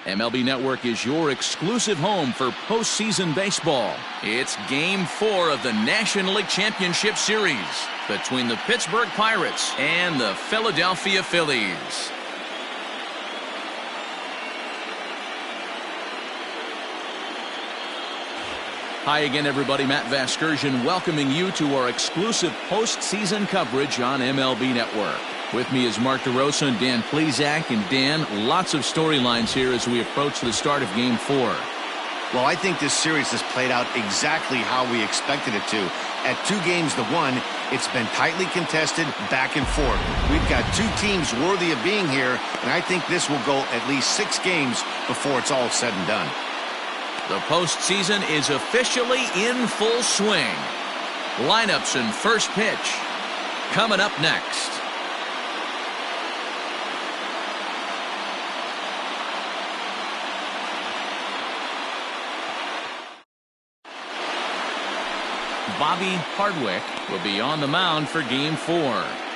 MLB Network is your exclusive home for postseason baseball. It's Game 4 of the National League Championship Series between the Pittsburgh Pirates and the Philadelphia Phillies. Hi again, everybody. Matt Vasgersian welcoming you to our exclusive postseason coverage on MLB Network. With me is Mark DeRosa and Dan Plesac. And Dan, lots of storylines here as we approach the start of Game 4. Well, I think this series has played out exactly how we expected it to. At 2 games to 1, it's been tightly contested, back and forth. We've got 2 teams worthy of being here, and I think this will go at least 6 games before it's all said and done. The postseason is officially in full swing. Lineups and first pitch coming up next. Bobby Hardwick will be on the mound for Game 4.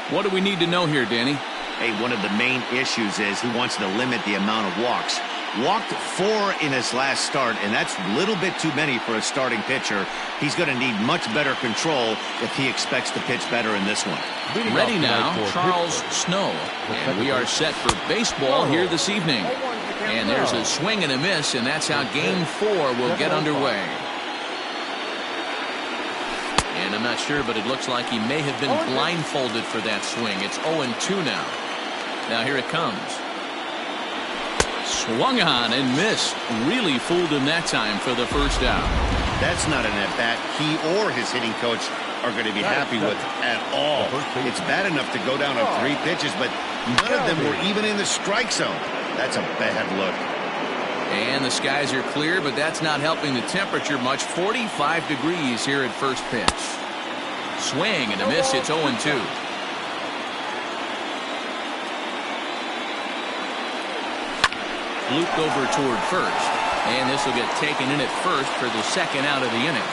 What do we need to know here, Danny? Hey, one of the main issues is he wants to limit the amount of walks. Walked 4 in his last start, and that's a little bit too many for a starting pitcher. He's going to need much better control if he expects to pitch better in this one. Ready now, Charles Snow. And we are set for baseball here this evening. And there's a swing and a miss, and that's how Game 4 will get underway. And I'm not sure, but it looks like he may have been blindfolded for that swing. It's 0-2 now. Now here it comes. Swung on and missed. Really fooled him that time for the first out. That's not an at-bat he or his hitting coach are going to be happy with at all. It's bad enough to go down on 3 pitches, but none of them were even in the strike zone. That's a bad look. And the skies are clear, but that's not helping the temperature much. 45 degrees here at first pitch. Swing and a miss. It's 0-2. Looped over toward first. And this will get taken in at first for the second out of the inning.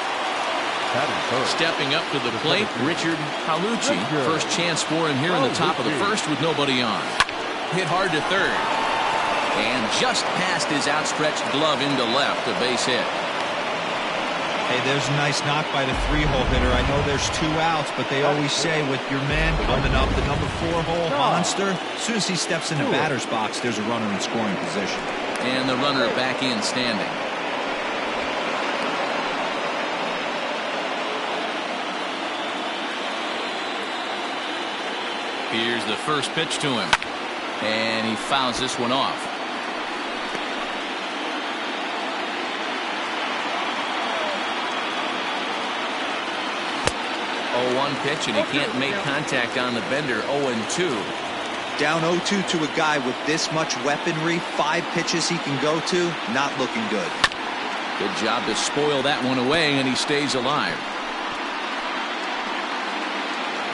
Stepping up to the plate, Richard Palucci. First chance for him here in the top of the first with nobody on. Hit hard to third. And just past his outstretched glove into left, a base hit. Hey, there's a nice knock by the 3-hole hitter. I know there's 2 outs, but they always say with your man coming up, the number 4-hole monster, as soon as he steps in the batter's box, there's a runner in scoring position. And the runner back in standing. Here's the first pitch to him. And he fouls this one off. 0-1 pitch, and he can't make contact on the bender. 0-2. Down 0-2 to a guy with this much weaponry, 5 pitches he can go to, not looking good. Good job to spoil that one away, and he stays alive.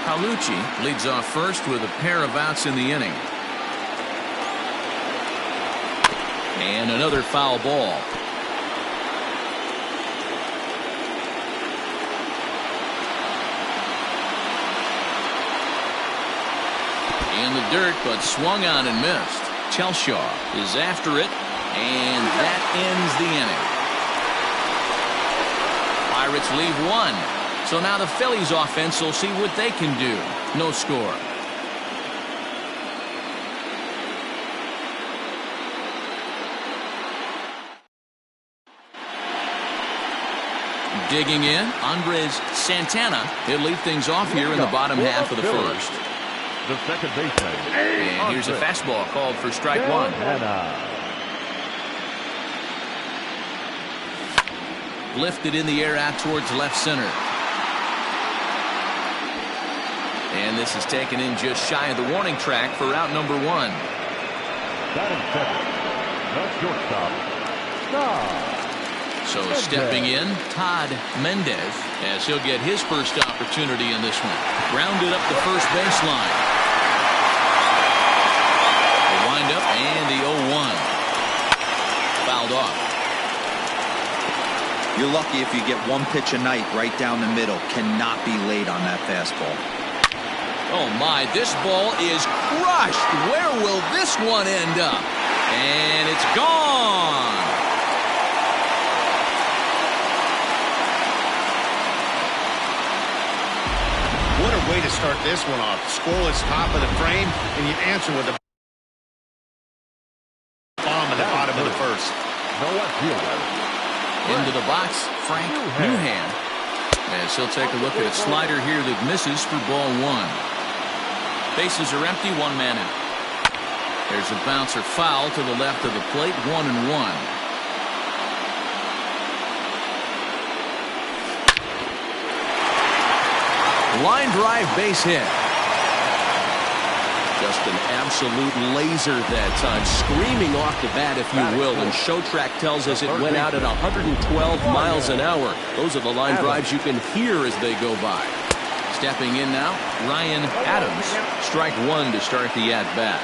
Palucci leads off first with a pair of outs in the inning. And another foul ball. In the dirt, but swung on and missed. Chelshaw is after it, and that ends the inning. Pirates leave 1. So now the Phillies offense will see what they can do. No score. Digging in, Andres Santana. He'll lead things off here in the bottom half of the first. The second baseman. And here's a fastball called for strike 1. Lifted in the air out towards left center. And this is taken in just shy of the warning track for out number 1. Batting 7. The shortstop. Stop. So stepping in, Todd Mendez, as he'll get his first opportunity in this one. Grounded up the first baseline. The windup and the 0-1. Fouled off. You're lucky if you get 1 pitch a night right down the middle. Cannot be late on that fastball. Oh my, this ball is crushed. Where will this one end up? And it's gone. start this one off. Scoreless top of the frame, and you answer with a bomb at the bottom of the first. Into the box, Frank Newhand. As he'll take a look at a slider here that misses for ball one. Bases are empty, one man out. There's a bouncer foul to the left of the plate, 1-1. Line drive, base hit. Just an absolute laser that time, screaming off the bat, if you will. And Showtrack tells us it went out at 112 miles an hour. Those are the line drives you can hear as they go by. Stepping in now, Ryan Adams. Strike one to start the at-bat.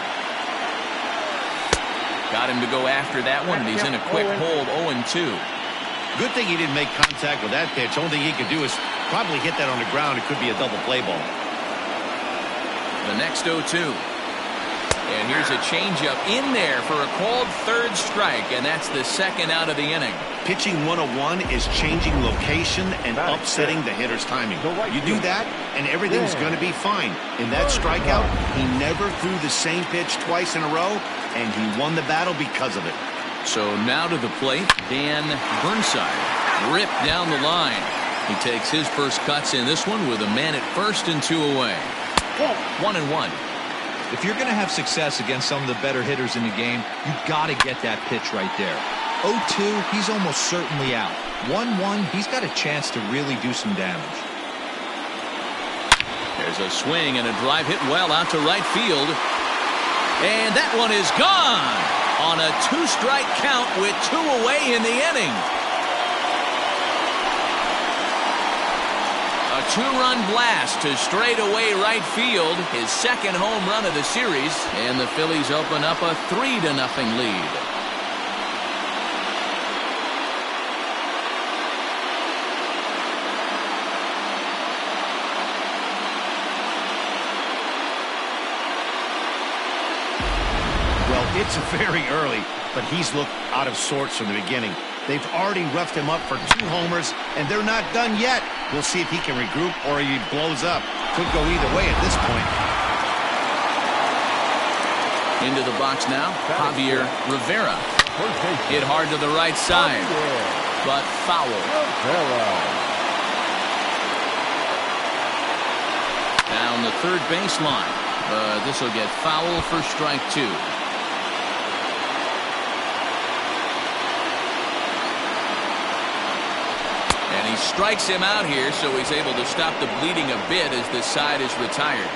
Got him to go after that one, and he's in a quick hold, 0-2. Good thing he didn't make contact with that pitch. Only thing he could do is probably hit that on the ground. It could be a double play ball. The next 0-2. And here's a changeup in there for a called third strike, and that's the second out of the inning. Pitching 101 is changing location and upsetting the hitter's timing. You do that, and everything's going to be fine. In that strikeout, he never threw the same pitch twice in a row, and he won the battle because of it. So now to the plate, Dan Burnside. Ripped down the line. He takes his first cuts in this one with a man at first and 2 away. 1-1. If you're going to have success against some of the better hitters in the game, you've got to get that pitch right there. 0-2, he's almost certainly out. 1-1, he's got a chance to really do some damage. There's a swing and a drive hit well out to right field. And that one is gone on a 2-strike count with 2 away in the inning. A 2-run blast to straightaway right field, his second home run of the series, and the Phillies open up a 3-0 lead. Well, it's very early, but he's looked out of sorts from the beginning. They've already roughed him up for 2 homers, and they're not done yet. We'll see if he can regroup or he blows up. Could go either way at this point. Into the box now, Javier Rivera. Hit hard to the right side, but foul. Down the third baseline, but this will get foul for strike 2. And he strikes him out here, so he's able to stop the bleeding a bit as this side is retired.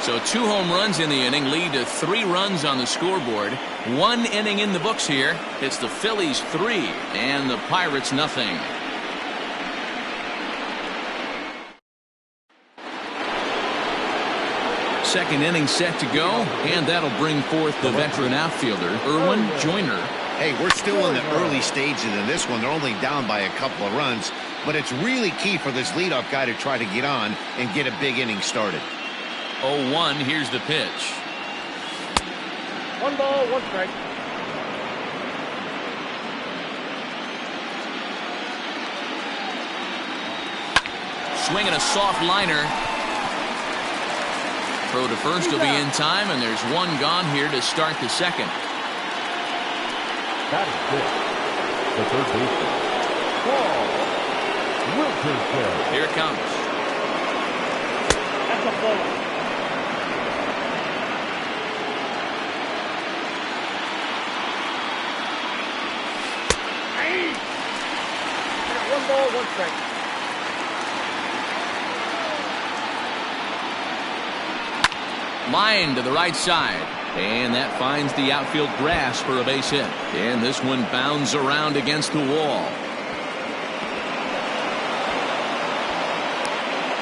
So 2 home runs in the inning lead to 3 runs on the scoreboard. 1 inning in the books here. It's the Phillies 3 and the Pirates nothing. Second inning set to go, and that'll bring forth the veteran outfielder, Erwin Joyner. Hey, we're still in the early stages of this one. They're only down by a couple of runs, but it's really key for this leadoff guy to try to get on and get a big inning started. 0-1, here's the pitch. 1 ball, 1 strike. Swinging a soft liner. Throw to first will be in time, and there's 1 gone here to start the second. That is good. The third baseman, Paul Wilkerson. Here it comes. That's a ball. Hey! 1 ball, 1 strike. Line to the right side, and that finds the outfield grass for a base hit, and this one bounds around against the wall.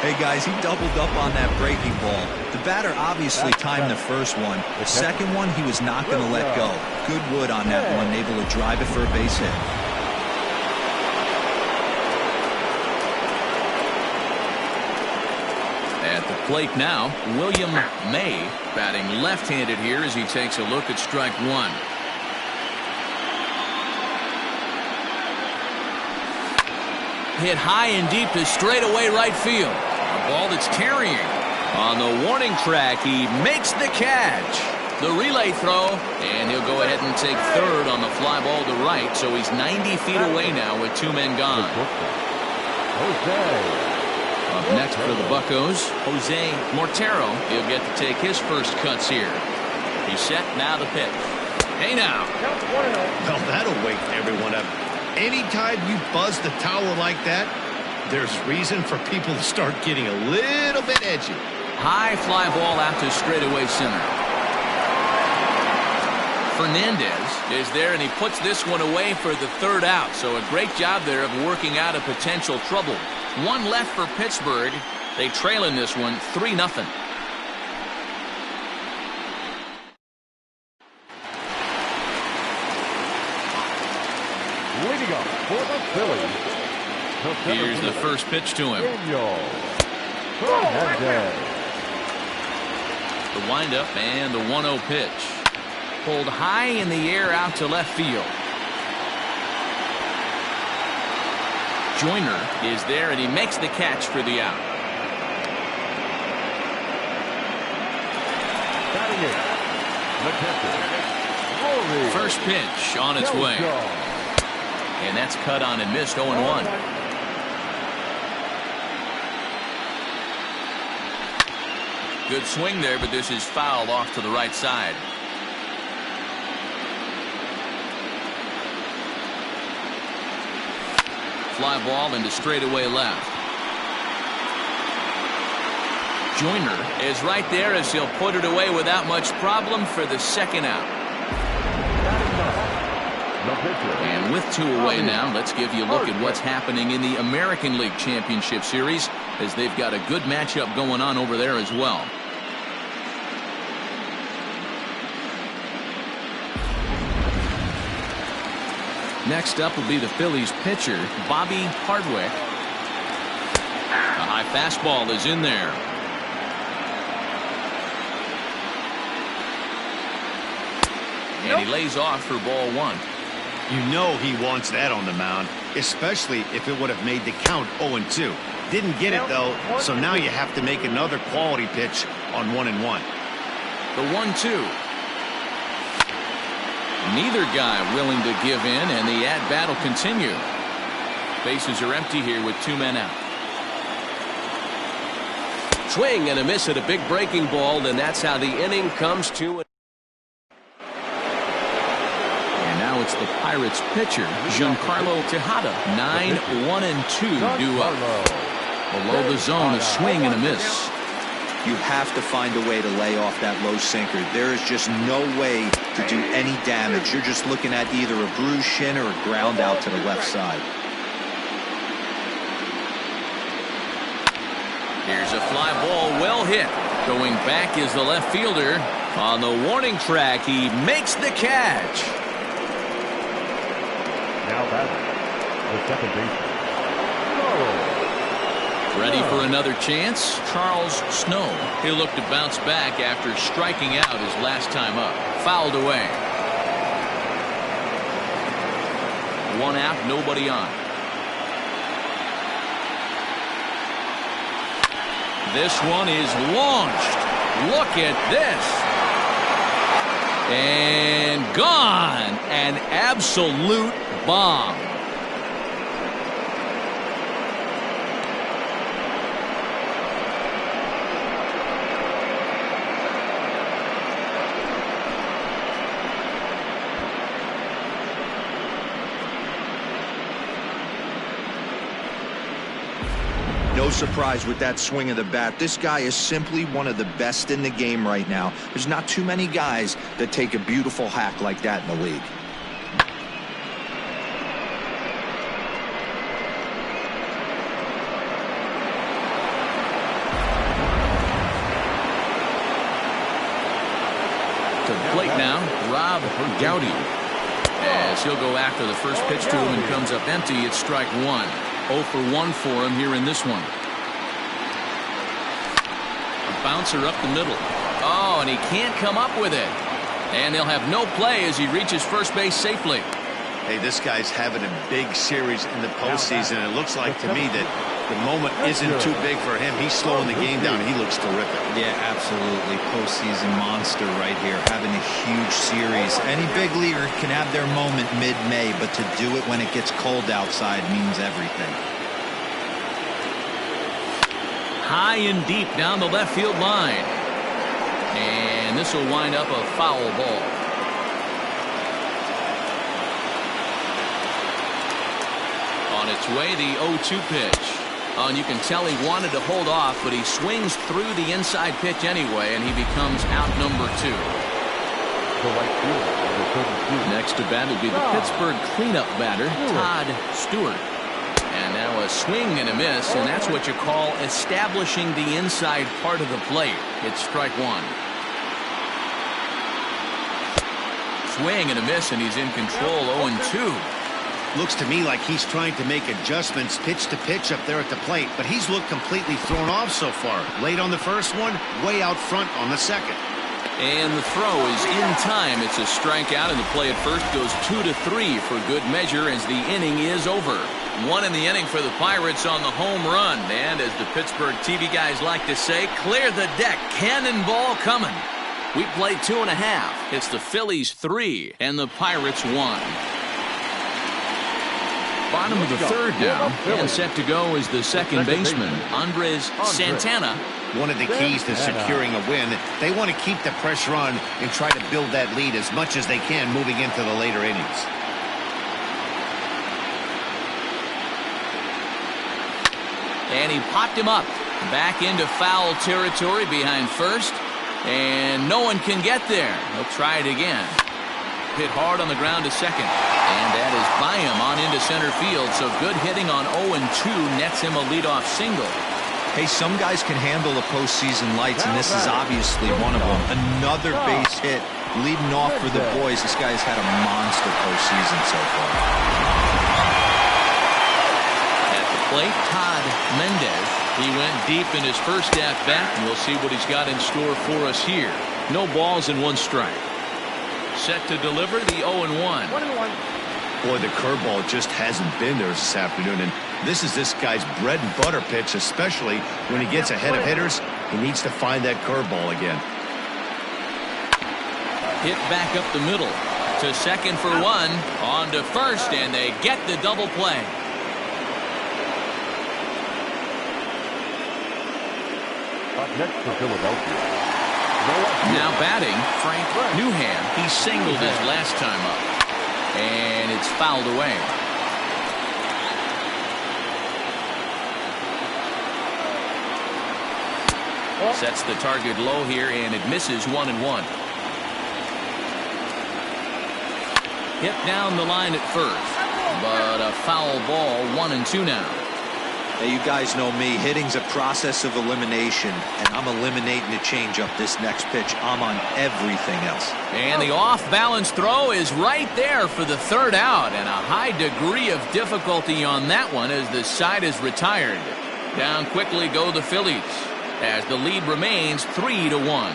Hey guys, he doubled up on that breaking ball. The batter obviously timed the first one. The second one he was not going to let go. Good wood on that one, able to drive it for a base hit. At the plate now, William May, batting left-handed here as he takes a look at strike 1. Hit high and deep to straightaway right field. A ball that's carrying. On the warning track, he makes the catch. The relay throw, and he'll go ahead and take third on the fly ball to right, so he's 90 feet away now with 2 men gone. Up next for the Buccos, Jose Mortero. He'll get to take his first cuts here. He's set, now the pitch. Hey now. Well, that'll wake everyone up. Anytime you buzz the tower like that, there's reason for people to start getting a little bit edgy. High fly ball out to straightaway center. Fernandez is there, and he puts this one away for the third out. So a great job there of working out a potential trouble. One left for Pittsburgh. They trail in this one 3-0. Leading up for the Phillies. Here's the first pitch to him. The windup and the 1-0 pitch. Pulled high in the air out to left field. Joyner is there, and he makes the catch for the out. First pitch on its way. And that's cut on and missed. 0-1. Good swing there, but this is fouled off to the right side. Fly ball into straightaway left. Joyner is right there as he'll put it away without much problem for the second out. And with 2 away now, let's give you a look at what's happening in the American League Championship Series, as they've got a good matchup going on over there as well. Next up will be the Phillies pitcher, Bobby Hardwick. A high fastball is in there. And he lays off for ball 1. You know he wants that on the mound, especially if it would have made the count 0-2. Didn't get it, though, so now you have to make another quality pitch on 1-1. The 1-2. Neither guy willing to give in, and the at-bat will continue. Bases are empty here with 2 men out. Swing and a miss at a big breaking ball, and that's how the inning comes to. And now it's the Pirates pitcher, Giancarlo Tejada. 9-1-2 due up. Below the zone, a swing and a miss. You have to find a way to lay off that low sinker. There is just no way to do any damage. You're just looking at either a bruised shin or a ground out to the left side. Here's a fly ball, well hit. Going back is the left fielder. On the warning track, he makes the catch. Now batting, the second baseman. Ready for another chance? Charles Snow. He'll look to bounce back after striking out his last time up. Fouled away. 1 out, nobody on. This one is launched. Look at this. And gone. An absolute bomb. No surprise with that swing of the bat. This guy is simply one of the best in the game right now. There's not too many guys that take a beautiful hack like that in the league. To the plate now, Rob Gowdy. As he'll go after the first pitch to him and comes up empty, it's strike 1. 0 for 1 for him here in this one. A bouncer up the middle. Oh, and he can't come up with it. And they'll have no play as he reaches first base safely. Hey, this guy's having a big series in the postseason. It looks like to me that The moment isn't too big for him. He's slowing the game down. He looks terrific. Yeah, absolutely. Postseason monster right here, having a huge series. Any big leaguer can have their moment mid-May, but to do it when it gets cold outside means everything. High and deep down the left field line. And this will wind up a foul ball. On its way, the 0-2 pitch. Oh, and you can tell he wanted to hold off, but he swings through the inside pitch anyway, and he becomes out number 2. Next to bat will be the Pittsburgh cleanup batter, Todd Stewart. And now a swing and a miss, and that's what you call establishing the inside part of the plate. It's strike 1. Swing and a miss, and he's in control, 0-2. Looks to me like he's trying to make adjustments pitch to pitch up there at the plate, but he's looked completely thrown off so far. Late on the first one, way out front on the second. And the throw is in time. It's a strikeout, and the play at first goes 2-3 for good measure as the inning is over. 1 in the inning for the Pirates on the home run. And as the Pittsburgh TV guys like to say, clear the deck. Cannonball coming. We played 2.5. It's the Phillies 3 and the Pirates 1. Bottom of the third now, and set to go is the second baseman, Andres Santana. One of the keys to securing a win, they want to keep the pressure on and try to build that lead as much as they can moving into the later innings. And he popped him up, back into foul territory behind first, and no one can get there. He'll try it again. Hit hard on the ground to second. And that is by him on into center field. So good hitting on 0-2 nets him a leadoff single. Hey, some guys can handle the postseason lights, and this is obviously one of them. Another base hit leading off for the boys. This guy's had a monster postseason so far. At the plate, Todd Mendez. He went deep in his first at-bat, and we'll see what he's got in store for us here. No balls and 1 strike. Set to deliver the 0-1. 1-1. Boy, the curveball just hasn't been there this afternoon, and this is this guy's bread and butter pitch, especially when he gets ahead of hitters. He needs to find that curveball again. Hit back up the middle to second for 1, on to first, and they get the double play. Up next for Philadelphia. Now batting, Frank Newham. He singled his last time up, and it's fouled away. Sets the target low here, and it misses 1-1. Hit down the line at first, but a foul ball, 1-2 now. Hey, you guys know me. Hitting's a process of elimination, and I'm eliminating the changeup this next pitch. I'm on everything else. And the off-balance throw is right there for the third out, and a high degree of difficulty on that one as the side is retired. Down quickly go the Phillies as the lead remains 3-1.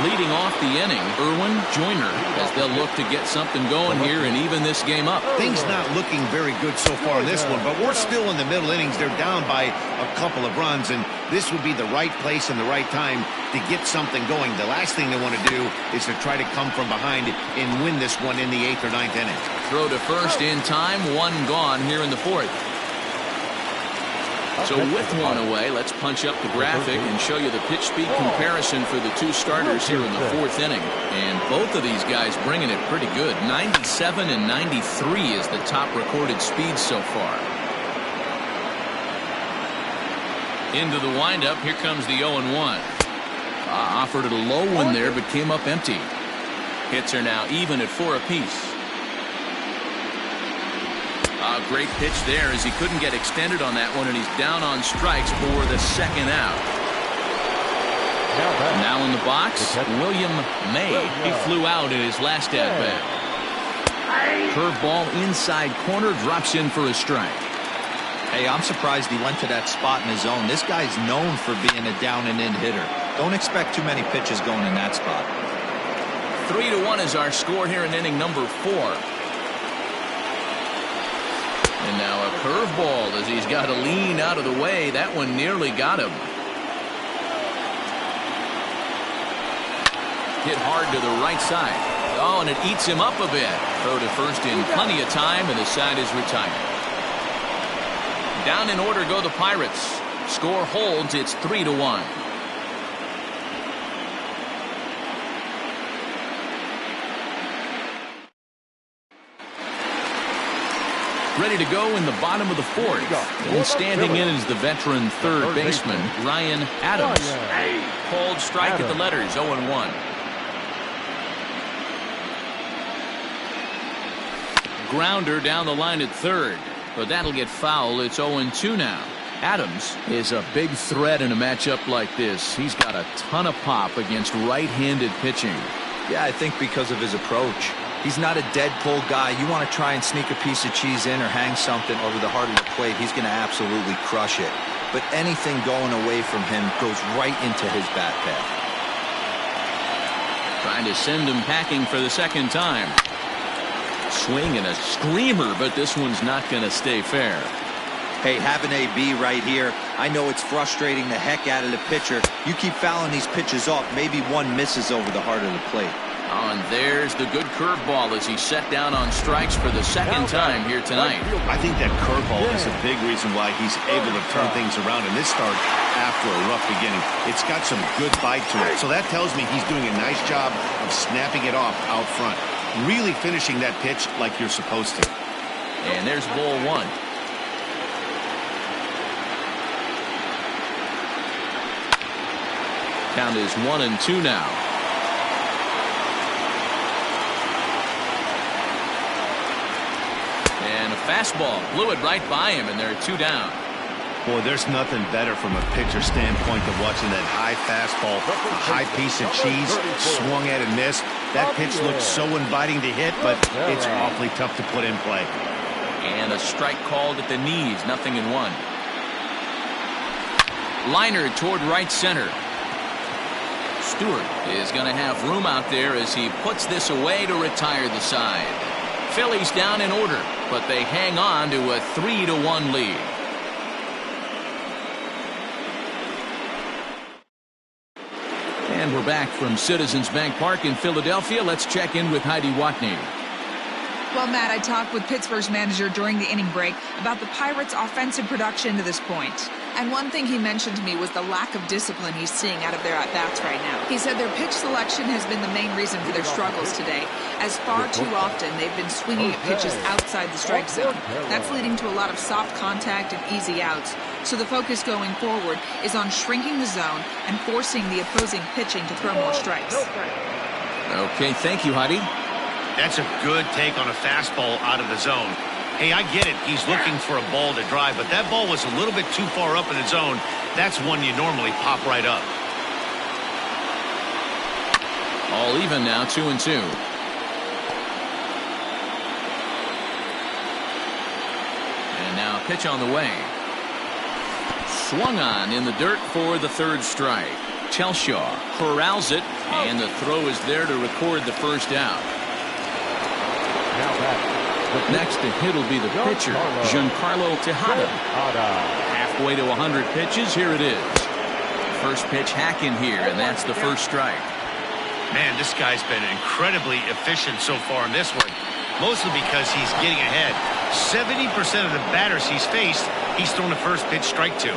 Leading off the inning, Erwin Joyner, as they'll look to get something going here and even this game up. Things not looking very good so far in this one, but we're still in the middle innings. They're down by a couple of runs, and this would be the right place and the right time to get something going. The last thing they want to do is to try to come from behind and win this one in the 8th or 9th inning. Throw to first in time, 1 gone here in the 4th. So with 1 away, let's punch up the graphic and show you the pitch speed comparison for the 2 starters here in the 4th inning. And both of these guys bringing it pretty good. 97 and 93 is the top recorded speed so far. Into the windup, here comes the 0-1. Offered it a low one there, but came up empty. Hits are now even at 4 apiece. Great pitch there as he couldn't get extended on that one, and he's down on strikes for the second out. Now in the box, William May. He flew out in his last at-bat. Curveball inside corner, drops in for a strike. Hey, I'm surprised he went to that spot in his zone. This guy's known for being a down-and-in hitter. Don't expect too many pitches going in that spot. 3-1 is our score here in inning number 4. And now a curveball as he's got to lean out of the way. That one nearly got him. Hit hard to the right side. Oh, and it eats him up a bit. Throw to first in plenty of time, and the side is retired. Down in order go the Pirates. Score holds. It's 3-1. Ready to go in the bottom of the fourth. And standing in is the veteran third baseman, Ryan Adams. Called strike at the letters, 0-1. Grounder down the line at third, but that'll get foul. It's 0-2 now. Adams is a big threat in a matchup like this. He's got a ton of pop against right-handed pitching. Yeah, I think because of his approach. He's not a dead pull guy. You want to try and sneak a piece of cheese in or hang something over the heart of the plate, he's going to absolutely crush it. But anything going away from him goes right into his bat path. Trying to send him packing for the second time. Swing and a screamer, but this one's not going to stay fair. Hey, have an AB right here. I know it's frustrating the heck out of the pitcher. You keep fouling these pitches off, maybe one misses over the heart of the plate. Oh, and there's the good curveball as he's set down on strikes for the second time here tonight. I think that curveball is a big reason why he's able to turn things around in this start after a rough beginning. It's got some good bite to it. So that tells me he's doing a nice job of snapping it off out front. Really finishing that pitch like you're supposed to. And there's ball one. Count is 1-2 now. And a fastball blew it right by him, and they're 2 down. Boy, there's nothing better from a pitcher standpoint than watching that high fastball, a high piece of cheese, swung at and missed. That pitch looks so inviting to hit, but it's awfully tough to put in play. And a strike called at the knees, 0-1. Liner toward right center. Stewart is going to have room out there as he puts this away to retire the side. Phillies down in order, but they hang on to a 3-1 lead. And we're back from Citizens Bank Park in Philadelphia. Let's check in with Heidi Watney. Well, Matt, I talked with Pittsburgh's manager during the inning break about the Pirates' offensive production to this point. And one thing he mentioned to me was the lack of discipline he's seeing out of their at-bats right now. He said their pitch selection has been the main reason for their struggles today, as far too often they've been swinging at pitches outside the strike zone. That's leading to a lot of soft contact and easy outs. So the focus going forward is on shrinking the zone and forcing the opposing pitching to throw more strikes. Okay, thank you, Heidi. That's a good take on a fastball out of the zone. Hey, I get it. He's looking for a ball to drive, but that ball was a little bit too far up in the zone. That's one you normally pop right up. All even now, 2-2. And now pitch on the way. Swung on in the dirt for the third strike. Chelshaw corrals it, and the throw is there to record the first out. Next to hit will be the pitcher, Giancarlo Tejada. Halfway to 100 pitches, here it is. First pitch hacking here, and that's the first strike. Man, this guy's been incredibly efficient so far in this one, mostly because he's getting ahead. 70% of the batters he's faced, he's thrown the first pitch strike to.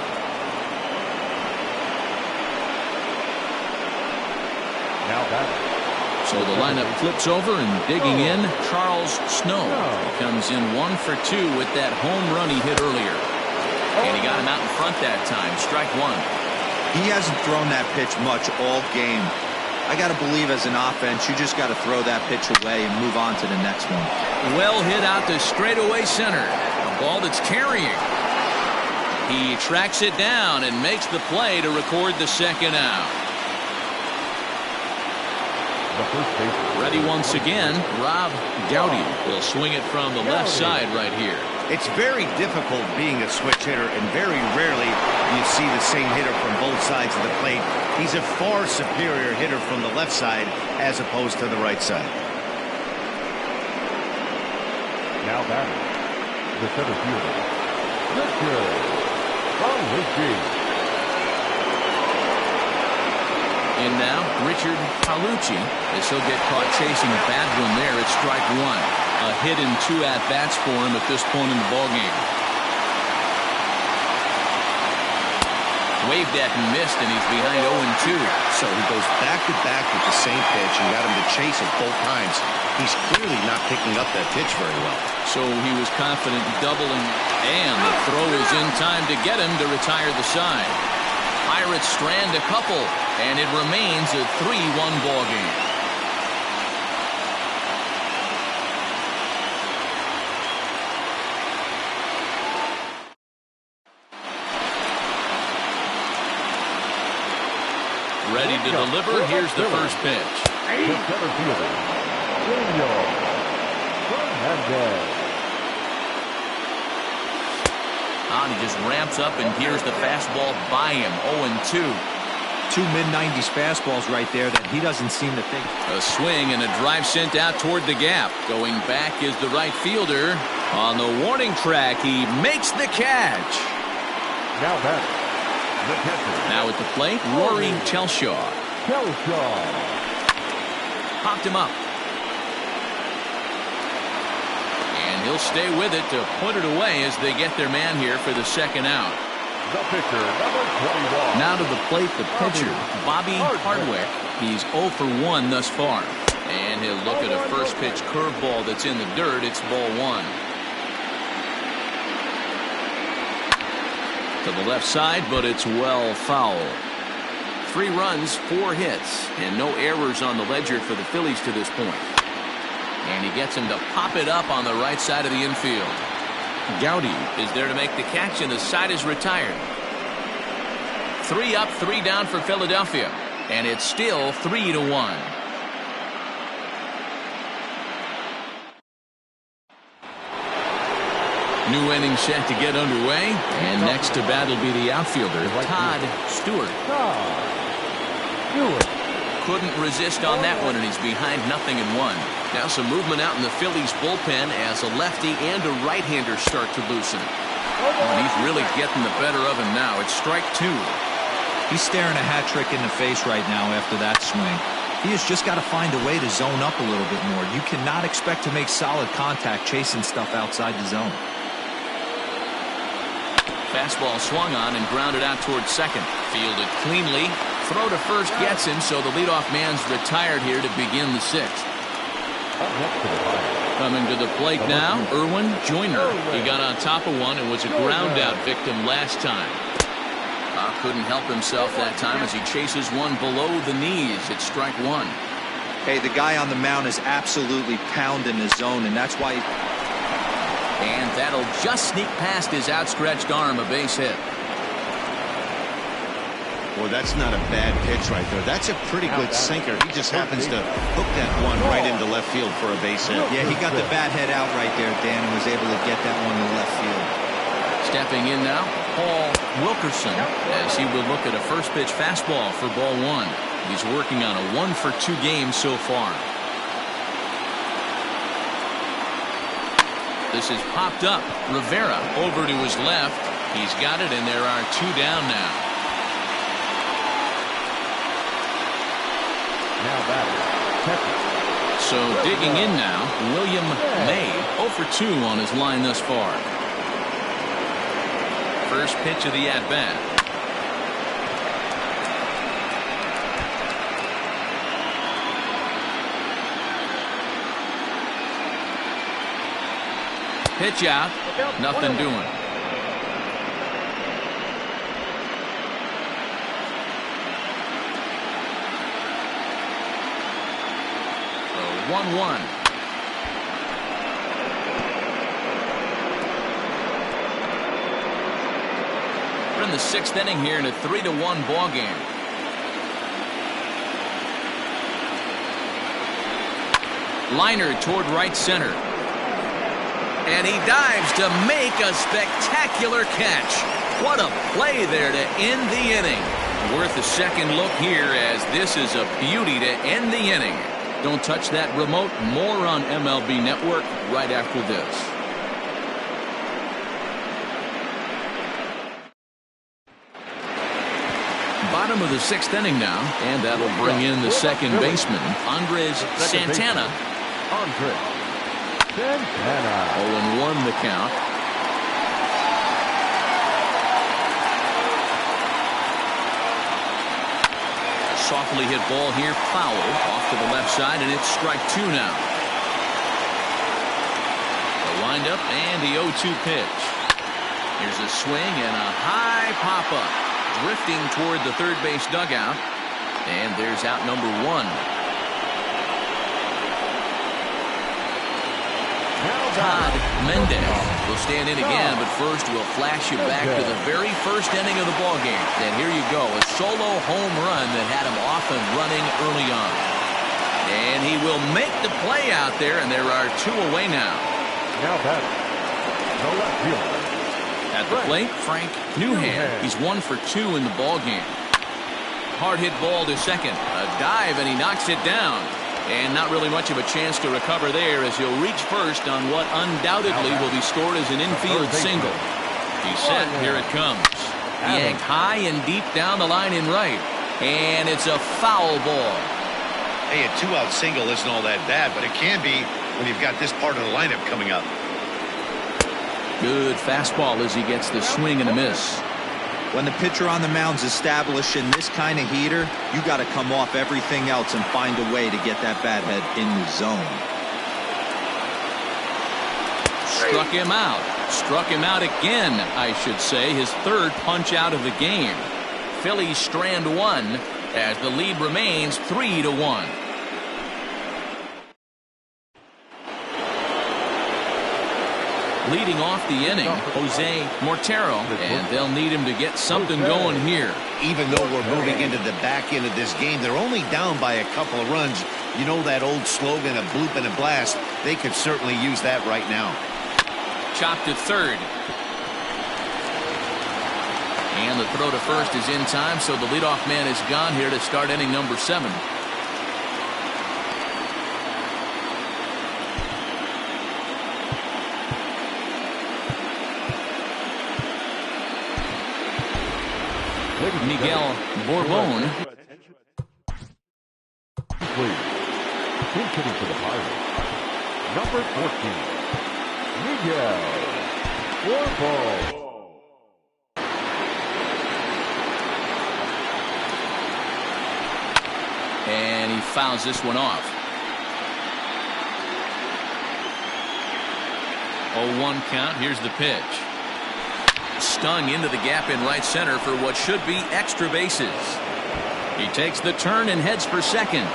So the lineup flips over, and digging in, Charles Snow. He comes in 1 for 2 with that home run he hit earlier. And he got him out in front that time. Strike one. He hasn't thrown that pitch much all game. I got to believe as an offense, you just got to throw that pitch away and move on to the next one. Well hit out to straightaway center. A ball that's carrying. He tracks it down and makes the play to record the second out. Ready once again, Rob Gowdy will swing it from the left side right here. It's very difficult being a switch hitter, and very rarely you see the same hitter from both sides of the plate. He's a far superior hitter from the left side as opposed to the right side. Now batting, The center fielder, Richard Palucci. In now, Richard Palucci, as he'll get caught chasing a bad one there. It's strike one. A hit and 2 at-bats for him at this point in the ballgame. Waved at and missed, and he's behind 0-2. So he goes back-to-back with the same pitch and got him to chase it both times. He's clearly not picking up that pitch very well. So he was confident in doubling, and the throw is in time to get him to retire the side. Pirates strand a couple, and it remains a 3-1 ball game. Ready to deliver. Here's the first pitch. The center fielder, Daniel Fernandez. And he just ramps up and here's the fastball by him. 0-2. 2 mid-90s fastballs right there that he doesn't seem to think. A swing and a drive sent out toward the gap. Going back is the right fielder. On the warning track, he makes the catch. Now batting, the catcher. Now at the plate, Rory Chelshaw. Popped him up. And he'll stay with it to put it away as they get their man here for the second out. The pitcher, number 21. Now to the plate, the pitcher, Bobby Hardwick. He's 0 for 1 thus far. And he'll look at a first pitch curveball that's in the dirt. It's ball 1. To the left side, but it's well foul. 3 runs, 4 hits, and no errors on the ledger for the Phillies to this point. And he gets him to pop it up on the right side of the infield. Gowdy is there to make the catch, and the side is retired. 3 up, 3 down for Philadelphia, and it's still 3-1. New inning set to get underway, and next to bat will be the outfielder, Todd Stewart. Couldn't resist on that one, and he's behind 0-1. Now some movement out in the Phillies bullpen as a lefty and a right-hander start to loosen. And he's really getting the better of him now. It's strike 2. He's staring a hat trick in the face right now after that swing. He has just got to find a way to zone up a little bit more. You cannot expect to make solid contact chasing stuff outside the zone. Fastball swung on and grounded out towards second. Fielded cleanly. Throw to first gets him, so the leadoff man's retired here to begin the 6th. Coming to the plate now, Erwin Joyner. He got on top of one and was a ground out victim last time. Couldn't help himself that time as he chases one below the knees. It's strike 1. Hey, the guy on the mound is absolutely pounding his zone, and that's why. And that'll just sneak past his outstretched arm, a base hit. Well, that's not a bad pitch right there. That's a pretty good sinker. He just happens to hook that one right into left field for a base hit. Yeah, he got the bat head out right there, Dan, and was able to get that one to left field. Stepping in now, Paul Wilkerson, as he will look at a first pitch fastball for ball 1. He's working on a 1-for-2 game so far. This is popped up. Rivera over to his left. He's got it, and there are 2 down now. So digging in now, William May, 0 for 2 on his line thus far. First pitch of the at-bat. Pitch out, nothing doing. 1-1. We're in the 6th inning here in a 3-1 ball game. Liner toward right center. And he dives to make a spectacular catch. What a play there to end the inning. Worth a second look here, as this is a beauty to end the inning. Don't touch that remote. More on MLB Network right after this. bottom of the 6th inning now, and that'll bring in the second baseman, Andres Santana. Andres Santana. 0-1 the count. Softly hit ball here, foul off to the left side, and it's strike 2 now. The windup and the 0-2 pitch. Here's a swing and a high pop-up, drifting toward the third base dugout, and there's out number 1. Todd Mendez will stand in again, but first we'll flash you back to the very first inning of the ball game. And here you go, a solo home run that had him off and running early on. And he will make the play out there, and there are 2 away now. Now batting, the left fielder. At the plate, Frank Newhand. He's 1 for 2 in the ball game. Hard hit ball to second. A dive, and he knocks it down. And not really much of a chance to recover there as he'll reach first on what undoubtedly will be scored as an infield single. He's set. Here it comes. Yanked high and deep down the line in right. And it's a foul ball. Hey, a 2-out single isn't all that bad, but it can be when you've got this part of the lineup coming up. Good fastball as he gets the swing and a miss. When the pitcher on the mound's establishing this kind of heater, you got to come off everything else and find a way to get that bat head in the zone. Struck him out. Struck him out again, I should say. His 3rd punch out of the game. Phillies strand 1 as the lead remains 3-1. Leading off the inning, Jose Mortero, and they'll need him to get something going here. Even though we're moving into the back end of this game, they're only down by a couple of runs. You know that old slogan, a bloop and a blast. They could certainly use that right now. Chopped to third. And the throw to first is in time, so the leadoff man is gone here to start inning number 7. Miguel Borbon. Please. Team hitting for the Pirates. Number 14. Miguel Borbon. And he fouls this one off. 0-1 count. Here's the pitch. Stung into the gap in right center for what should be extra bases. He takes the turn and heads for second.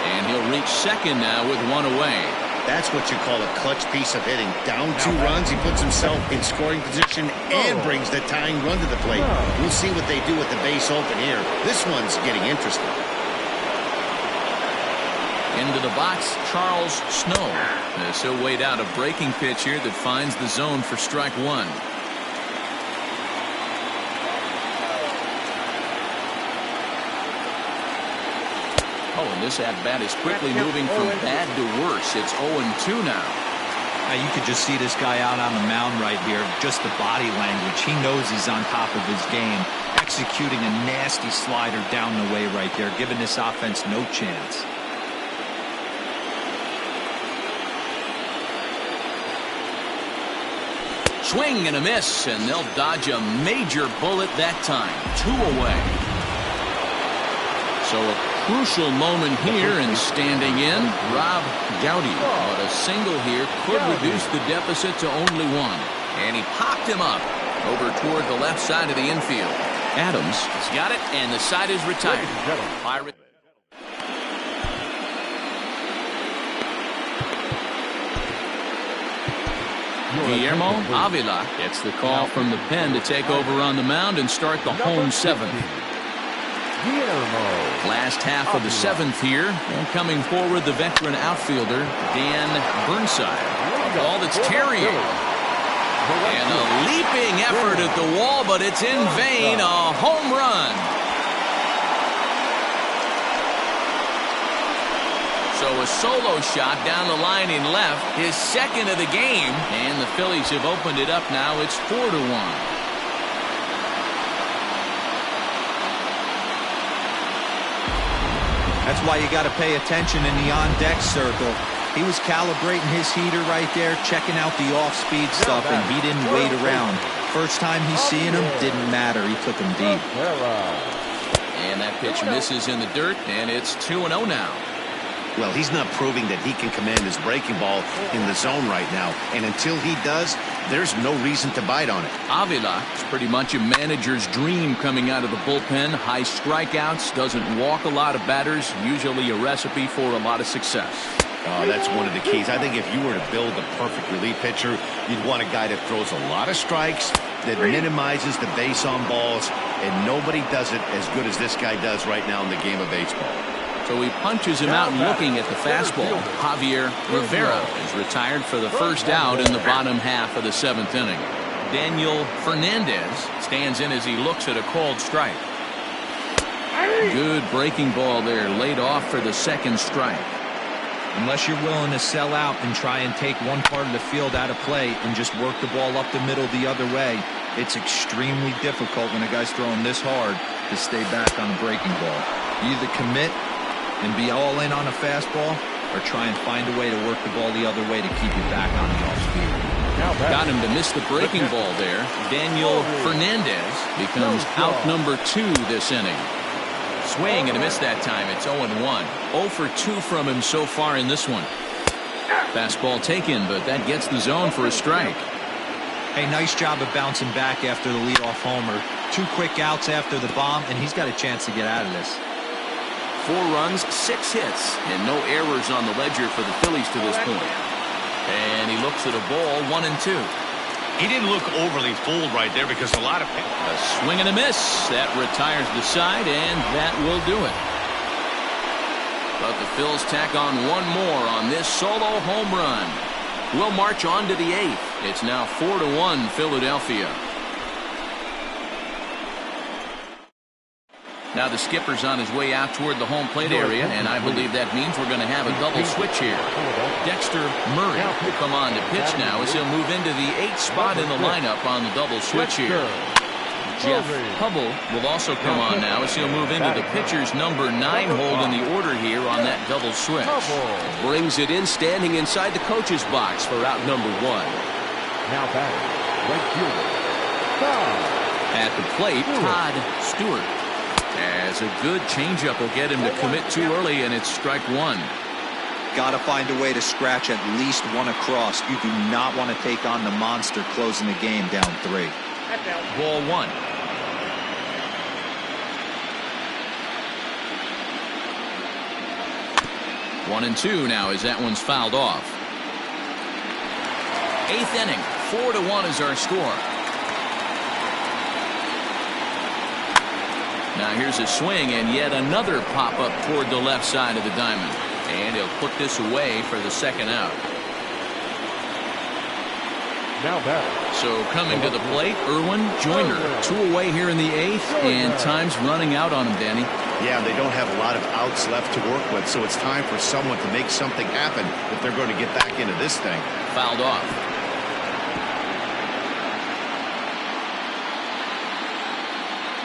And he'll reach second now with 1 away. That's what you call a clutch piece of hitting. Down 2 runs, he puts himself in scoring position and brings the tying run to the plate. We'll see what they do with the base open here. This one's getting interesting. Into the box, Charles Snow. He'll wait out a breaking pitch here that finds the zone for strike 1. Oh, and this at-bat is quickly moving from bad to worse. It's 0-2 now. You could just see this guy out on the mound right here. Just the body language. He knows he's on top of his game. Executing a nasty slider down the way right there, giving this offense no chance. Swing and a miss, and they'll dodge a major bullet that time. 2 away. So a crucial moment here, and standing in, Rob Gowdy. But a single here could reduce the deficit to only 1. And he popped him up over toward the left side of the infield. Adams has got it, and the side is retired. Pirate. Guillermo Avila gets the call from the pen to take over on the mound and start the home 7th. Last half of the 7th here, and coming forward the veteran outfielder Dan Burnside. A ball that's carrying. And a leaping effort at the wall, but it's in vain. A home run. So a solo shot down the line in left, his 2nd of the game, and the Phillies have opened it up now. It's 4-1. That's why you got to pay attention in the on-deck circle. He was calibrating his heater right there, checking out the off-speed stuff, and he didn't wait around. First time he's seeing him, didn't matter. He took him deep. And that pitch misses in the dirt, and it's 2-0 now. Well, he's not proving that he can command his breaking ball in the zone right now. And until he does, there's no reason to bite on it. Avila is pretty much a manager's dream coming out of the bullpen. High strikeouts, doesn't walk a lot of batters, usually a recipe for a lot of success. Oh, that's one of the keys. I think if you were to build a perfect relief pitcher, you'd want a guy that throws a lot of strikes, that minimizes the base on balls, and nobody does it as good as this guy does right now in the game of baseball. So he punches him out and looking at the fastball. Javier Rivera is retired for the first out in the bottom half of the 7th inning. Daniel Fernandez stands in as he looks at a called strike. Good breaking ball there, laid off for the 2nd strike. Unless you're willing to sell out and try and take one part of the field out of play and just work the ball up the middle the other way, it's extremely difficult when a guy's throwing this hard to stay back on a breaking ball. You either commit and be all in on a fastball, or try and find a way to work the ball the other way to keep you back on the off speed. Got him to miss the breaking ball there. Daniel Fernandez becomes out number 2 this inning. Swing and a miss that time. It's 0-1. 0 for 2 from him so far in this one. Fastball taken, but that gets the zone for a strike. Hey, nice job of bouncing back after the leadoff homer. 2 quick outs after the bomb, and he's got a chance to get out of this. 4 runs, 6 hits, and no errors on the ledger for the Phillies to this point. And he looks at a ball, 1-2. He didn't look overly fooled right there because a lot of... A swing and a miss. That retires the side, and that will do it. But the Phils tack on 1 more on this solo home run. We'll march on to the 8th. It's now 4-1 Philadelphia. Now the skipper's on his way out toward the home plate area, and I believe that means we're going to have a double switch here. Dexter Murray will come on to pitch now as he'll move into the 8th spot in the lineup on the double switch here. Jeff Hubble will also come on now as he'll move into the pitcher's number 9 hold in the order here on that double switch. Brings it in, standing inside the coach's box for out number 1. Now batting, right fielder. At the plate, Todd Stewart. As a good changeup will get him to commit too early, and it's strike 1. Got to find a way to scratch at least 1 across. You do not want to take on the monster closing the game down 3. Ball 1. One and 2 now as that one's fouled off. 8th inning, 4-1 is our score. Now here's a swing and yet another pop-up toward the left side of the diamond. And he'll put this away for the 2nd out. Now back. So coming to the plate, Erwin Joyner. 2 away here in the 8th, and time's running out on him, Danny. Yeah, they don't have a lot of outs left to work with, so it's time for someone to make something happen if they're going to get back into this thing. Fouled off.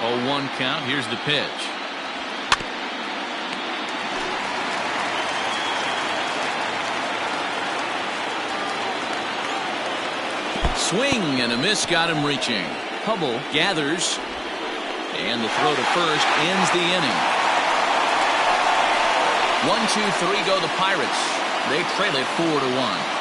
Oh, 1 count. Here's the pitch. Swing and a miss got him reaching. Hubble gathers, and the throw to first ends the inning. 1-2-3 go the Pirates. They trail it 4-1.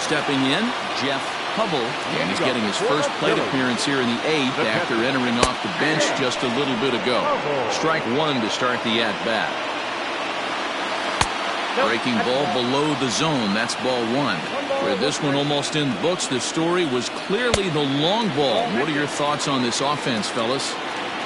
Stepping in, Jeff Hubble, and he's getting his first plate appearance here in the 8th after entering off the bench just a little bit ago. Strike 1 to start the at-bat. Breaking ball below the zone. That's ball 1. With this one almost in the books, the story was clearly the long ball. What are your thoughts on this offense, fellas?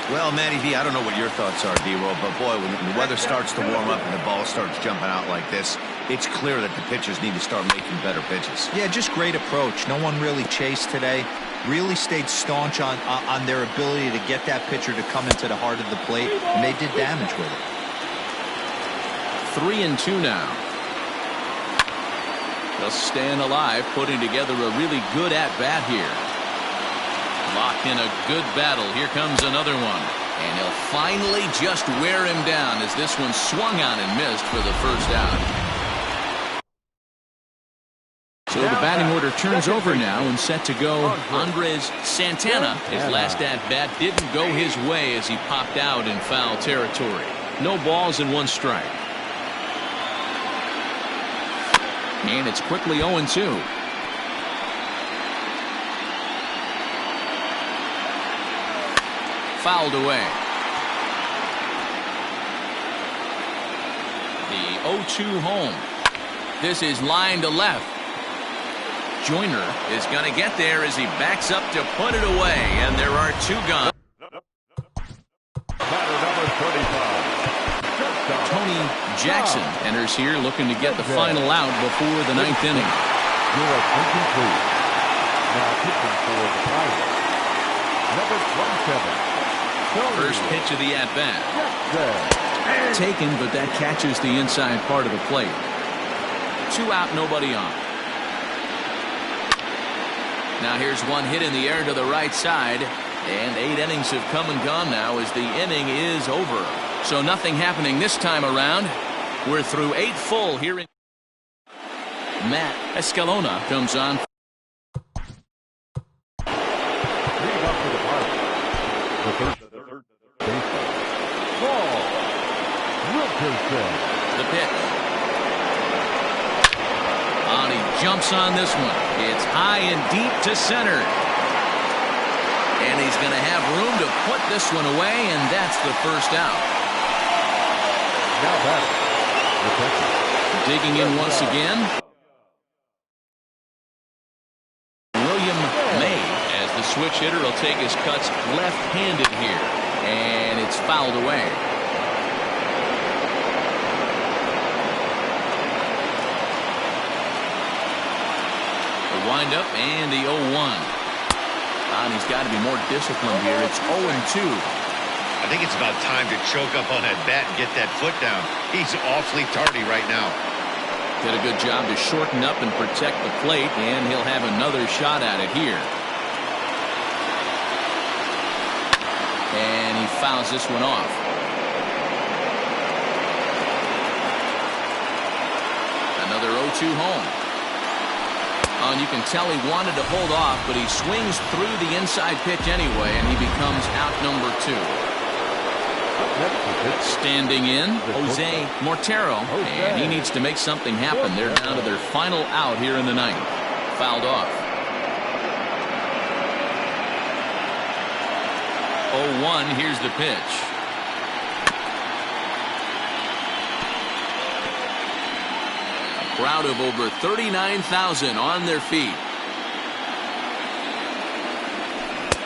Well, Matty V, I don't know what your thoughts are, D-Roll, but boy, when the weather starts to warm up and the ball starts jumping out like this, it's clear that the pitchers need to start making better pitches. Yeah, just great approach. No one really chased today. Really stayed staunch on their ability to get that pitcher to come into the heart of the plate, and they did damage with it. 3-2 now. Just staying alive, putting together a really good at-bat here. Locked in a good battle. Here comes another one. And he'll finally just wear him down as this one swung on and missed for the first out. So the batting order turns over now and set to go. Andres Santana, his last at-bat didn't go his way as he popped out in foul territory. No balls and 1 strike. And it's quickly 0-2. Fouled away. The 0-2 home. This is line to left. Joyner is going to get there as he backs up to put it away, and there are 2 gone. Batter number 35. Tony Jackson enters here looking to get the final out before the 9th inning. You're at incomplete. Now pitching for the Pirates. Number 27. First pitch of the at-bat. Taken, but that catches the inside part of the plate. 2 out, nobody on. Now here's one hit in the air to the right side, and 8 innings have come and gone now as the inning is over. So nothing happening this time around. We're through 8 full here in. Matt Escalona comes on. Leading up to the Pirates. The third baseman. Ball. Wilkerson. The pitch. And he jumps on this one. It's high and deep to center. And he's going to have room to put this one away, and that's the first out. Now batting. The pitcher. Digging in once again. William May, as the switch hitter, will take his cuts left-handed here. And it's fouled away. Wind up and the 0-1. And he's got to be more disciplined here. It's 0-2. I think it's about time to choke up on that bat and get that foot down. He's awfully tardy right now. Did a good job to shorten up and protect the plate, and he'll have another shot at it here. And he fouls this one off. Another 0-2 home. Oh, and you can tell he wanted to hold off, but he swings through the inside pitch anyway, and he becomes out number 2. Standing in, Jose Mortero, and he needs to make something happen. They're down to their final out here in the 9th. Fouled off. 0-1, here's the pitch. Crowd of over 39,000 on their feet.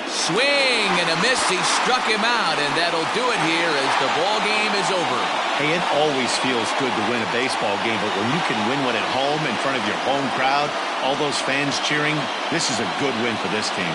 Swing and a miss. He struck him out, and that'll do it here as the ball game is over. Hey, it always feels good to win a baseball game, but when you can win one at home in front of your home crowd, all those fans cheering, this is a good win for this team.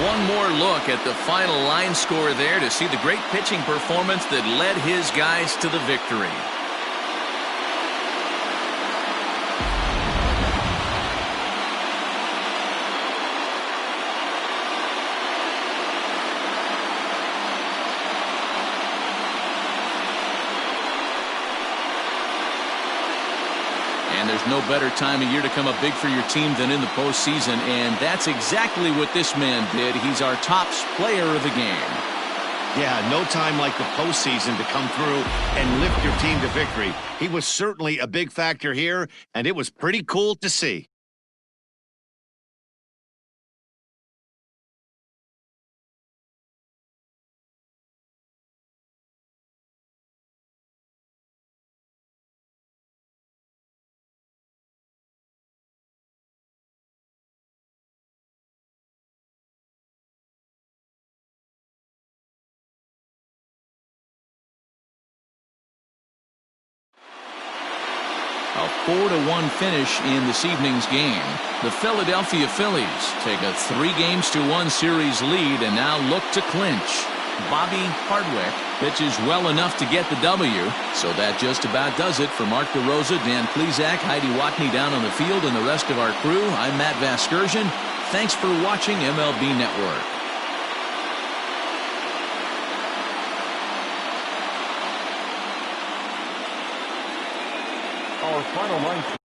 One more look at the final line score there to see the great pitching performance that led his guys to the victory. And there's no better time of year to come up big for your team than in the postseason, and that's exactly what this man did. He's our top player of the game. Yeah, no time like the postseason to come through and lift your team to victory. He was certainly a big factor here, and it was pretty cool to see. 4-1 finish in this evening's game. The Philadelphia Phillies take a 3-1 series lead and now look to clinch. Bobby Hardwick pitches well enough to get the W. So that just about does it. For Mark DeRosa, Dan Plesac, Heidi Watney down on the field, and the rest of our crew, I'm Matt Vasgersian. Thanks for watching MLB Network. Our final line.